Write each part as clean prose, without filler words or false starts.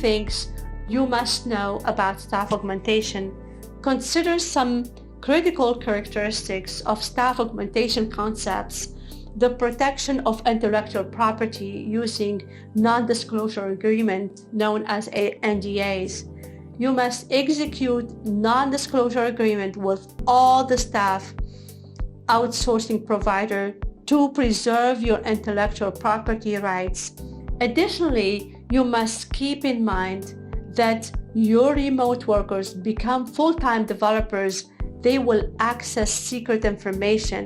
things you must know about staff augmentation. Consider some critical characteristics of staff augmentation concepts: the protection of intellectual property using non-disclosure agreement known as NDAs. You must execute non-disclosure agreement with all the staff outsourcing provider to preserve your intellectual property rights. Additionally, you must keep in mind that your remote workers become full-time developers. They will access secret information.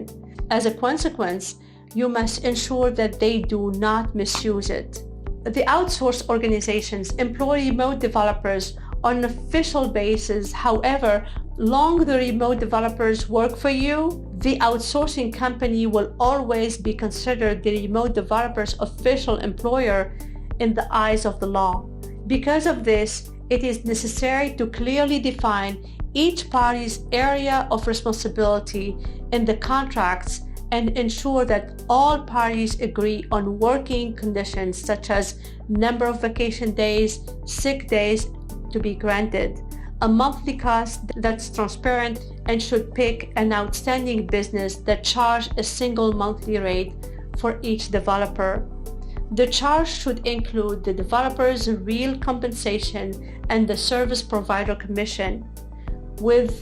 As a consequence, you must ensure that they do not misuse it. The outsourced organizations employ remote developers on an official basis. However, long the remote developers work for you, the outsourcing company will always be considered the remote developer's official employer in the eyes of the law. Because of this, it is necessary to clearly define each party's area of responsibility in the contracts and ensure that all parties agree on working conditions such as number of vacation days, sick days to be granted, a monthly cost that's transparent, and should pick an outstanding business that charges a single monthly rate for each developer. The charge should include the developer's real compensation and the service provider commission. With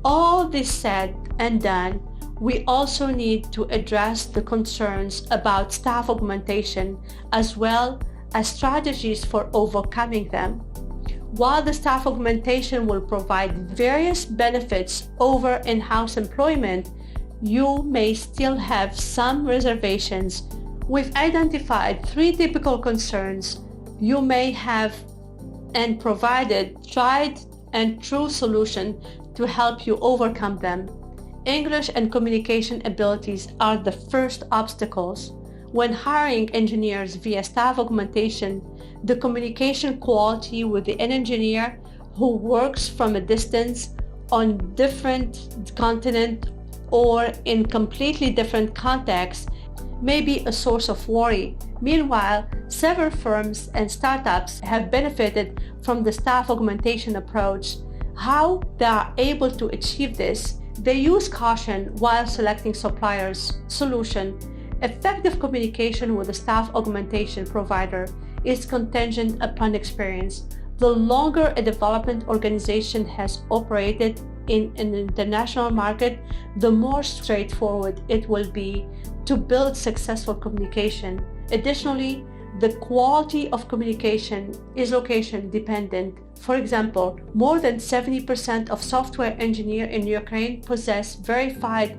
all this said and done, we also need to address the concerns about staff augmentation as well as strategies for overcoming them. While the staff augmentation will provide various benefits over in-house employment, you may still have some reservations. We've identified 3 typical concerns you may have and provided tried and true solution to help you overcome them. English and communication abilities are the first obstacles. When hiring engineers via staff augmentation, the communication quality with an engineer who works from a distance on different continent or in completely different contexts may be a source of worry. Meanwhile, several firms and startups have benefited from the staff augmentation approach. How they are able to achieve this? They use caution while selecting suppliers. Solution: effective communication with a staff augmentation provider is contingent upon experience. The longer a development organization has operated in an international market, the more straightforward it will be to build successful communication. Additionally, the quality of communication is location dependent. For example, more than 70% of software engineers in Ukraine possess verified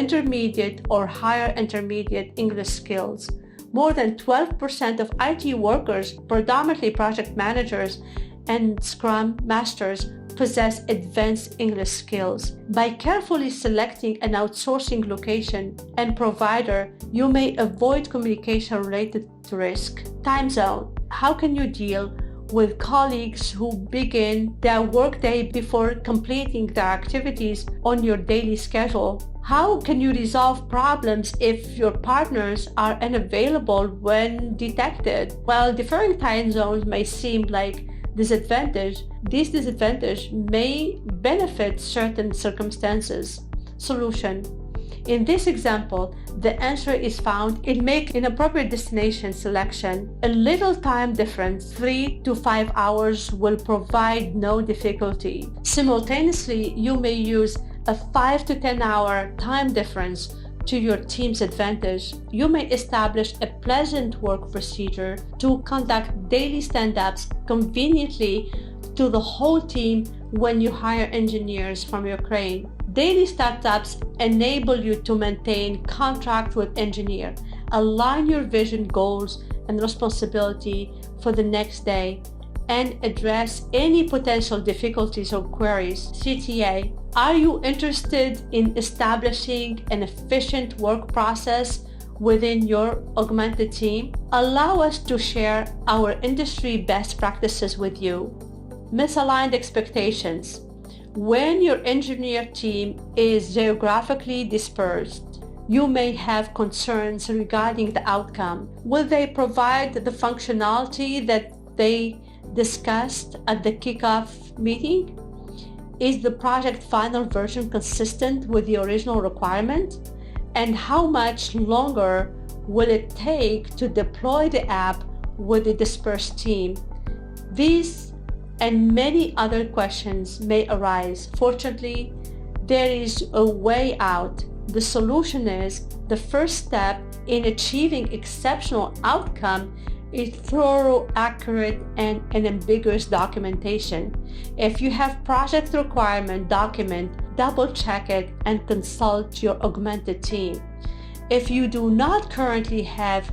intermediate or higher intermediate English skills. More than 12% of IT workers, predominantly project managers and Scrum Masters, possess advanced English skills. By carefully selecting an outsourcing location and provider, you may avoid communication related to risk. Time zone: how can you deal with colleagues who begin their workday before completing their activities on your daily schedule? How can you resolve problems if your partners are unavailable when detected? While differing time zones may seem like disadvantage, this disadvantage may benefit certain circumstances. Solution: in this example, the answer is found in making an appropriate destination selection. A little time difference, 3 to 5 hours, will provide no difficulty. Simultaneously, you may use a 5 to 10 hour time difference to your team's advantage. You may establish a pleasant work procedure to conduct daily stand-ups conveniently to the whole team when you hire engineers from Ukraine. Daily startups enable you to maintain contact with engineer, align your vision, goals, and responsibility for the next day, and address any potential difficulties or queries. CTA: are you interested in establishing an efficient work process within your augmented team? Allow us to share our industry best practices with you. Misaligned expectations: when your engineer team is geographically dispersed, you may have concerns regarding the outcome. Will they provide the functionality that they discussed at the kickoff meeting? Is the project final version consistent with the original requirement? And how much longer will it take to deploy the app with the dispersed team? These and many other questions may arise. Fortunately, there is a way out. The solution is the first step in achieving exceptional outcome is thorough, accurate, and unambiguous documentation. If you have project requirement document, double check it and consult your augmented team. If you do not currently have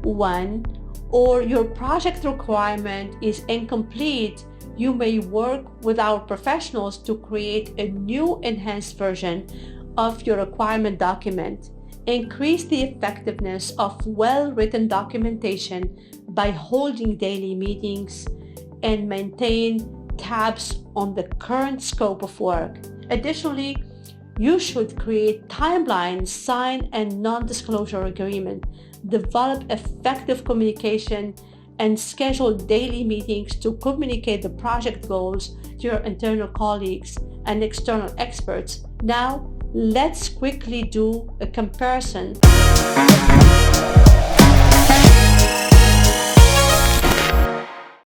one, or your project requirement is incomplete, you may work with our professionals to create a new enhanced version of your requirement document. Increase the effectiveness of well-written documentation by holding daily meetings and maintain tabs on the current scope of work. Additionally, you should create timelines, sign and non-disclosure agreement, develop effective communication, and schedule daily meetings to communicate the project goals to your internal colleagues and external experts. Now, let's quickly do a comparison.